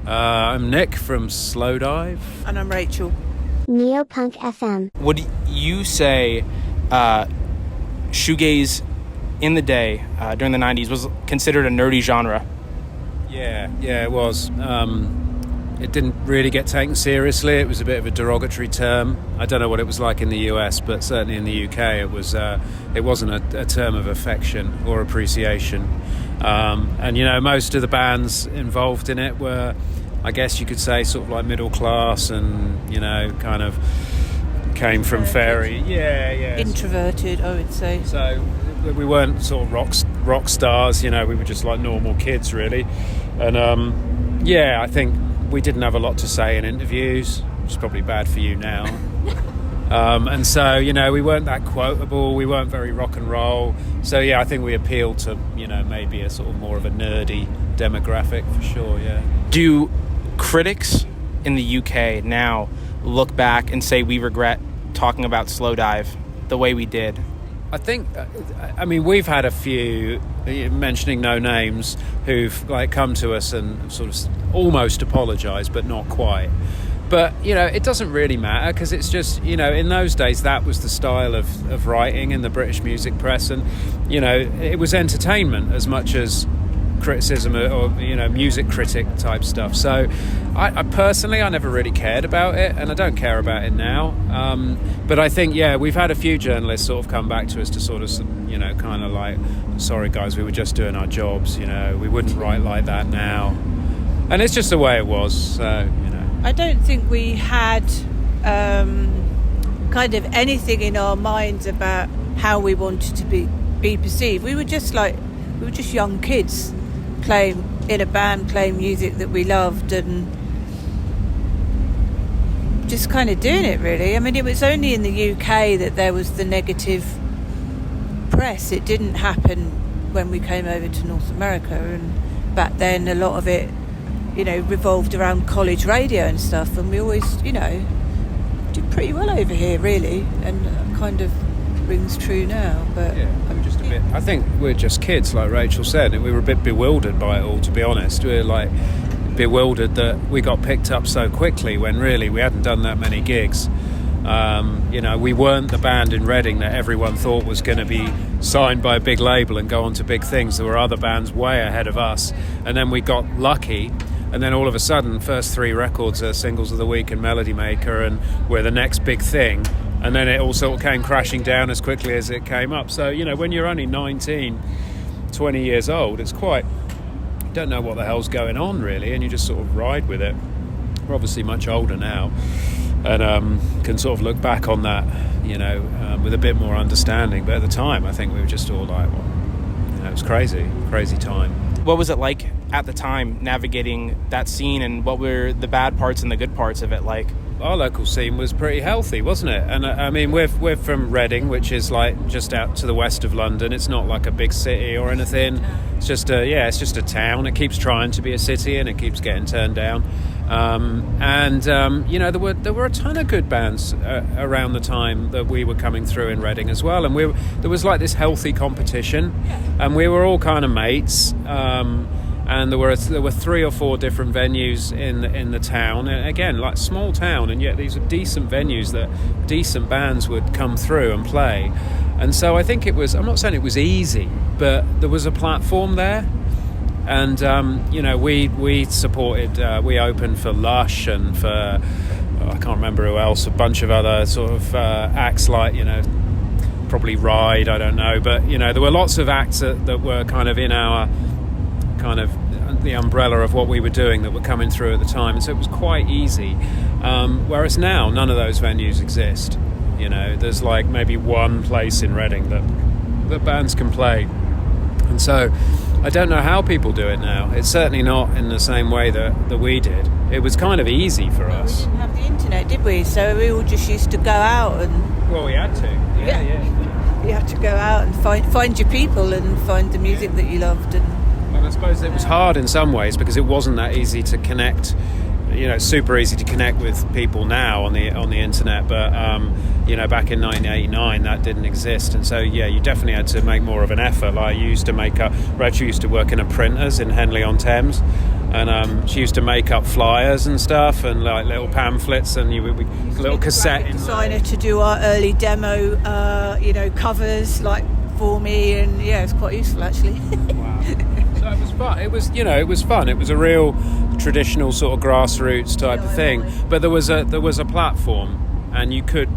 I'm Nick from Slowdive. And I'm Rachel. Neopunk FM. Would you say shoegaze in the day, during the 90s, was considered a nerdy genre? Yeah, it was. It didn't really get taken seriously. It was a bit of a derogatory term. I don't know what it was like in the US, but certainly in the UK it wasn't a term of affection or appreciation. And most of the bands involved in it were, I guess you could say, sort of like middle class and kind of came from fairly introverted, I would say. So we weren't sort of rock stars, we were just like normal kids really. And I think we didn't have a lot to say in interviews, which is probably bad for you now. And so, we weren't that quotable, we weren't very rock and roll. So, I think we appealed to, maybe a sort of more of a nerdy demographic for sure, yeah. Do critics in the UK now look back and say we regret talking about Slowdive the way we did? I think, we've had a few, mentioning no names, who've come to us and sort of almost apologised, but not quite. But, it doesn't really matter because it's just, in those days that was the style of writing in the British music press, and, it was entertainment as much as criticism or music critic type stuff. So I personally never really cared about it, and I don't care about it now. But I think we've had a few journalists sort of come back to us to sort of kind of like, sorry guys, we were just doing our jobs, we wouldn't write like that now, and it's just the way it was. So I don't think we had kind of anything in our minds about how we wanted to be perceived. We were just young kids playing in a band, playing music that we loved, and just kind of doing it really. It was only in the UK that there was the negative press. It didn't happen when we came over to North America, and back then a lot of it revolved around college radio and stuff, and we always did pretty well over here really, and kind of rings true now. But I'm just a bit, I think we're just kids, like Rachel said, and we were a bit bewildered by it all, to be honest. We were bewildered that we got picked up so quickly when really we hadn't done that many gigs. We weren't the band in Reading that everyone thought was going to be signed by a big label and go on to big things. There were other bands way ahead of us, and then we got lucky. And then all of a sudden, first 3 records are Singles of the Week and Melody Maker, and we're the next big thing. And then it all sort of came crashing down as quickly as it came up. So, when you're only 19, 20 years old, it's quite... You don't know what the hell's going on, really, and you just sort of ride with it. We're obviously much older now, and can sort of look back on that, with a bit more understanding. But at the time, I think we were just all like, it was crazy time. What was it like at the time navigating that scene, and what were the bad parts and the good parts of it like? Our local scene was pretty healthy, wasn't it? And we're from Reading, which is like just out to the west of London. It's not like a big city or anything. It's just a town. It keeps trying to be a city, and it keeps getting turned down. There were a ton of good bands around the time that we were coming through in Reading as well, and there was like this healthy competition, and we were all kind of mates. And there were 3 or 4 different venues in the town, and again, like small town, and yet these were decent venues that decent bands would come through and play. And so I think I'm not saying it was easy, but there was a platform there. And we supported, we opened for Lush and for I can't remember who else, a bunch of other sort of acts like probably Ride, I don't know, but there were lots of acts that were kind of in our kind of the umbrella of what we were doing that were coming through at the time, and so it was quite easy. Whereas now none of those venues exist. There's like maybe one place in Reading that bands can play, and so I don't know how people do it now. It's certainly not in the same way that we did. It was kind of easy for us. We didn't have the internet, did we? So we all just used to go out and... Well, we had to. Yeah. You had to go out and find your people and find the music that you loved. And I suppose it was hard in some ways because it wasn't that easy to connect. It's super easy to connect with people now on the internet, but back in 1989 that didn't exist, and so you definitely had to make more of an effort. Like Rachel used to work in a printers in Henley on Thames, and she used to make up flyers and stuff and like little pamphlets and little cassette designer to do our early demo covers like for me, and it's quite useful actually. Wow. So it was fun. It was fun. It was a real traditional sort of grassroots type of thing, but there was a platform, and you could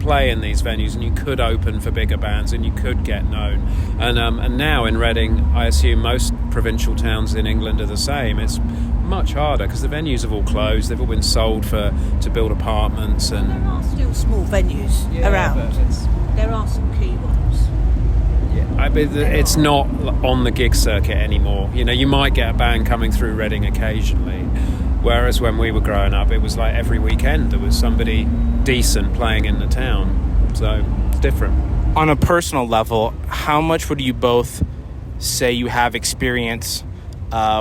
play in these venues, and you could open for bigger bands, and you could get known. And now in Reading, I assume most provincial towns in England are the same. It's much harder because the venues have all closed. They've all been sold to build apartments, and there are still small venues around. There are some key ones. I mean, it's not on the gig circuit anymore. You might get a band coming through Reading occasionally, whereas when we were growing up, it was like every weekend there was somebody decent playing in the town. So it's different. On a personal level, how much would you both say you have experience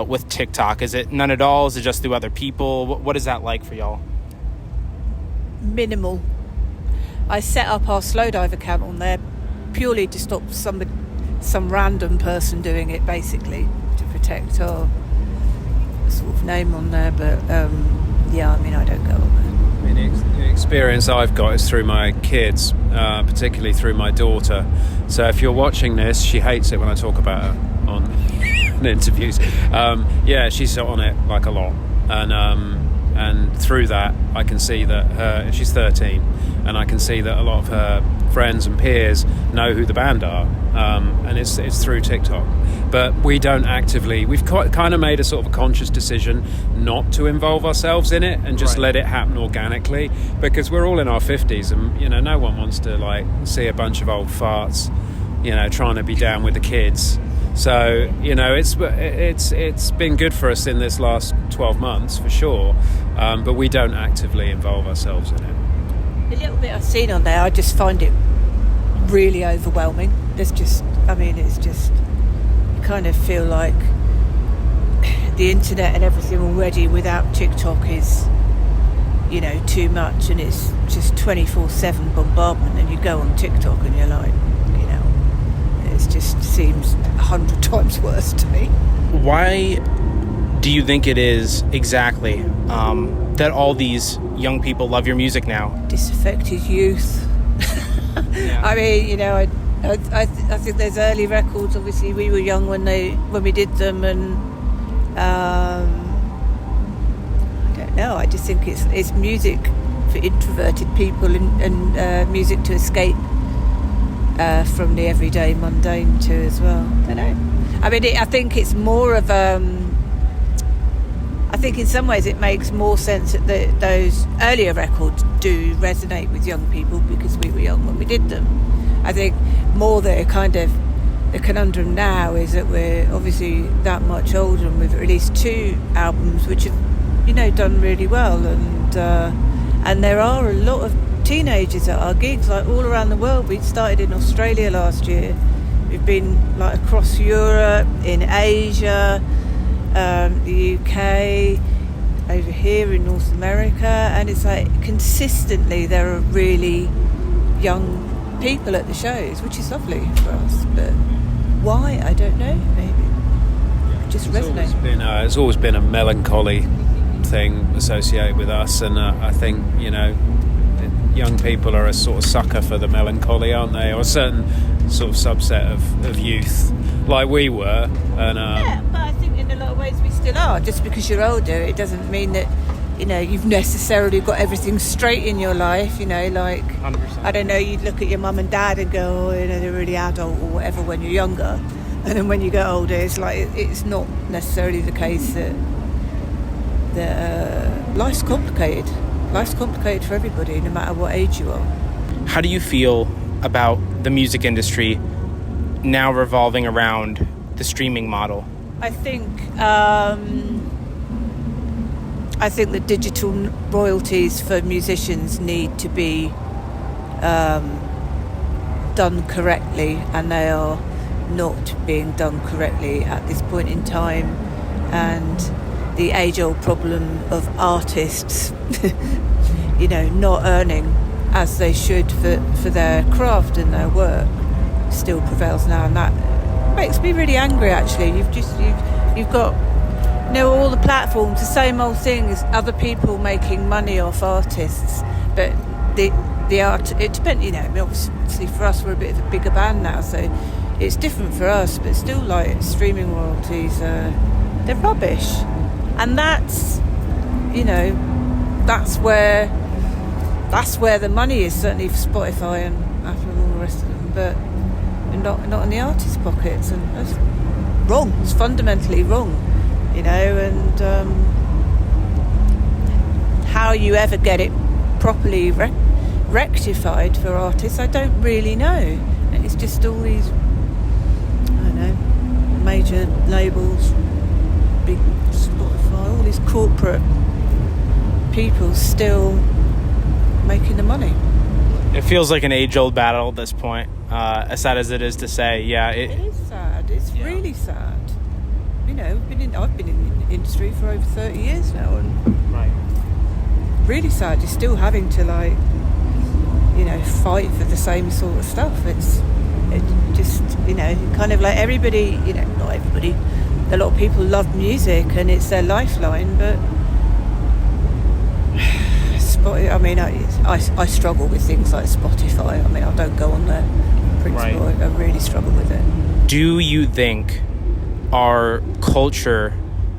with TikTok? Is it none at all? Is it just through other people? What is that like for y'all? Minimal. I set up our Slowdive account on there purely to stop some random person doing it, basically, to protect our sort of name on there. But I don't go on there. The experience I've got is through my kids, particularly through my daughter. So if you're watching this, she hates it when I talk about her on interviews. She's on it like a lot, and through that I can see that she's 13, and I can see that a lot of her friends and peers know who the band are, and it's through TikTok. But we don't actively. We've kind of made a sort of a conscious decision not to involve ourselves in it and just let it happen organically, because we're all in our 50s, and no one wants to like see a bunch of old farts, trying to be down with the kids. So it's been good for us in this last 12 months for sure, but we don't actively involve ourselves in it. The little bit I've seen on there, I just find it really overwhelming. It's just you kind of feel like the internet and everything already without TikTok is too much, and it's just 24/7 bombardment, and you go on TikTok and you're like, it just seems 100 times worse to me. Why do you think it is exactly that all these young people love your music now? Disaffected youth. Yeah. I mean, I think there's early records. Obviously, we were young when we did them, and I don't know. I just think it's music for introverted people, and music to escape from the everyday mundane too as well. I don't know. I mean, I think it's more of I think in some ways it makes more sense that those earlier records do resonate with young people because we were young when we did them. I think more the conundrum now is that we're obviously that much older, and we've released 2 albums which have done really well, and there are a lot of teenagers at our gigs, like all around the world. We started in Australia last year. We've been like across Europe, in Asia, the UK, over here in North America, and it's like consistently there are really young people at the shows, which is lovely for us. But why? I don't know. Maybe just resonate. It's always been a melancholy thing associated with us, and I think young people are a sort of sucker for the melancholy, aren't they? Or a certain sort of subset of youth, like we were. And but I think in a lot of ways we still are. Just because you're older, it doesn't mean that you've necessarily got everything straight in your life. Like 100%. I don't know. You'd look at your mum and dad and go, they're really adult or whatever when you're younger, and then when you get older, it's like it's not necessarily the case that life's complicated. Life's complicated for everybody, no matter what age you are. How do you feel about the music industry now revolving around the streaming model? I think the digital royalties for musicians need to be done correctly, and they are not being done correctly at this point in time. And the age-old problem of artists, not earning as they should for their craft and their work still prevails now, and that makes me really angry. Actually, you've got all the platforms, the same old thing is other people making money off artists, but the art, it depends, obviously for us we're a bit of a bigger band now, so it's different for us, but still, like, streaming royalties, they're rubbish. And that's where the money is, certainly for Spotify and Apple and all the rest of them, but not in the artist's pockets, and that's wrong. It's fundamentally wrong, and how you ever get it properly rectified for artists, I don't really know. It's just all these, major labels, big Spotify, all these corporate people still making the money. It feels like an age-old battle at this point, as sad as it is to say. Yeah, it is sad. It's really sad. I've been in the industry for over 30 years now, and right. Really sad. You're still having to fight for the same sort of stuff. It just kind of like everybody. Not everybody. A lot of people love music and it's their lifeline, but I struggle with things like Spotify. I don't go on there. Principle. Right. I really struggle with it. Do you think our culture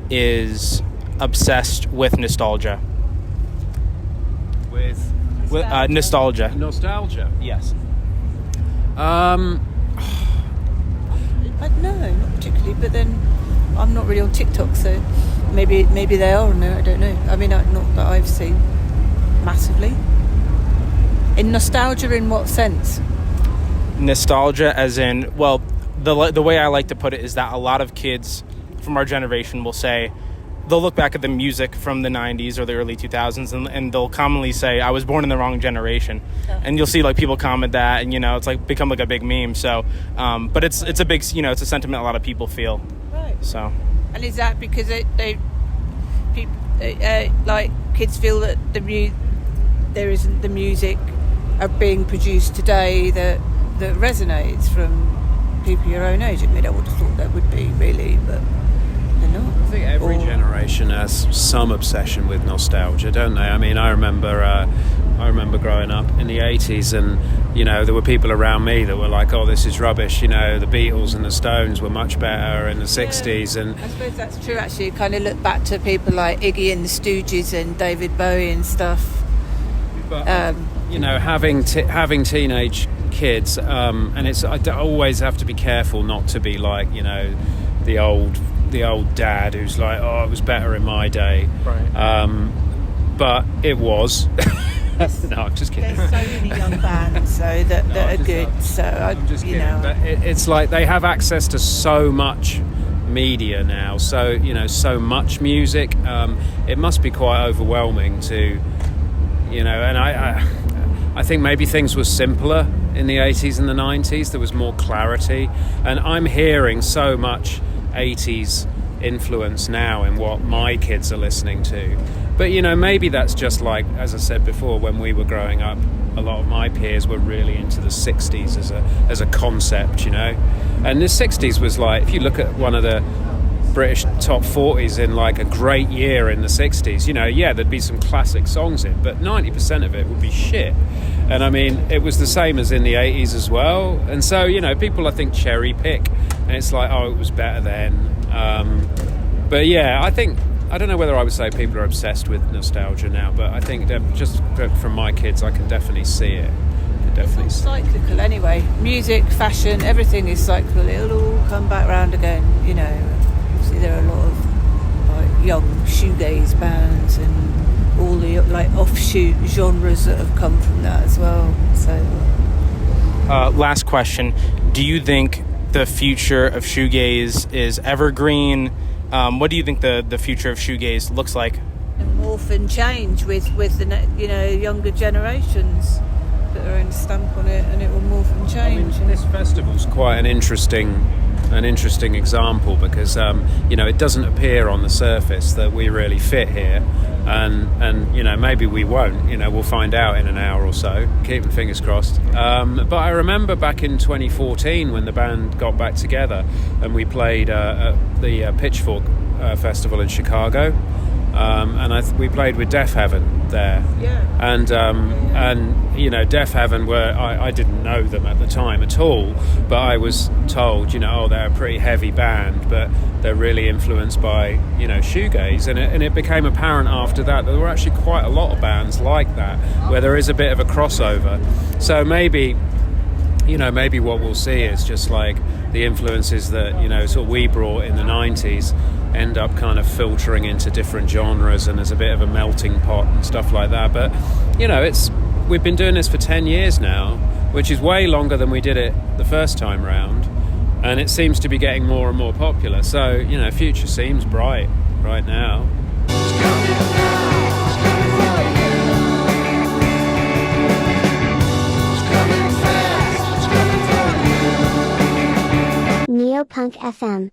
is obsessed with nostalgia? With nostalgia. Nostalgia. Yes. No, not particularly. But then I'm not really on TikTok, so maybe they are. No, I don't know. Not that I've seen massively. In nostalgia, in what sense? Nostalgia, as in, well, the way I like to put it is that a lot of kids from our generation will say, they'll look back at the music from the 90s or the early 2000s and they'll commonly say, I was born in the wrong generation. Yeah. And you'll see like people comment that, and it's like become like a big meme. So but it's a big, it's a sentiment a lot of people feel. Right. So, and is that because like kids feel that there isn't the music being produced today that resonates from people your own age? I would have thought there would be, really, but they're not. I think every generation has some obsession with nostalgia, don't they? I remember growing up in the 80s, and there were people around me that were like, oh, this is rubbish, the Beatles and the Stones were much better in the 60s. And I suppose that's true, actually. You kind of look back to people like Iggy and the Stooges and David Bowie and stuff. But having teenage kids, and I always have to be careful not to be like the old dad who's like, oh, it was better in my day. Right. But it was. No, I'm just kidding. There's so many young bands that are good. I'm just kidding. But it's like they have access to so much media now, so much music. It must be quite overwhelming to, and I think maybe things were simpler in the 80s and the 90s. There was more clarity, and I'm hearing so much 80s influence now in what my kids are listening to. But maybe that's just like, as I said before, when we were growing up, a lot of my peers were really into the 60s as a concept, and the 60s was like, if you look at one of the British top 40s in like a great year in the 60s, there'd be some classic songs in, but 90% of it would be shit. And it was the same as in the 80s as well. And so people, I think, cherry pick, and it's like, oh, it was better then. But yeah, I don't know whether I would say people are obsessed with nostalgia now, but I think just from my kids, I can definitely see it. It's cyclical anyway. Music, fashion, everything is cyclical. It'll all come back round again. Obviously there are a lot of like young shoegaze bands and all the like offshoot genres that have come from that as well. So, last question: do you think the future of shoegaze is evergreen? What do you think the future of shoegaze looks like? And morph and change with the younger generations. Put their own stamp on it, and it will morph and change. This festival's quite an interesting an interesting example because it doesn't appear on the surface that we really fit here, and maybe we won't. We'll find out in an hour or so. Keeping fingers crossed. But I remember back in 2014 when the band got back together and we played at the Pitchfork Festival in Chicago. And we played with Deaf Heaven there, and Deaf Heaven I didn't know them at the time at all, but I was told they're a pretty heavy band, but they're really influenced by shoegaze, and it became apparent after that there were actually quite a lot of bands like that where there is a bit of a crossover. So maybe what we'll see is just like the influences that sort of we brought in the 90s end up kind of filtering into different genres, and there's a bit of a melting pot and stuff like that. But we've been doing this for 10 years now, which is way longer than we did it the first time round, and it seems to be getting more and more popular. So future seems bright right now. Neopunk FM.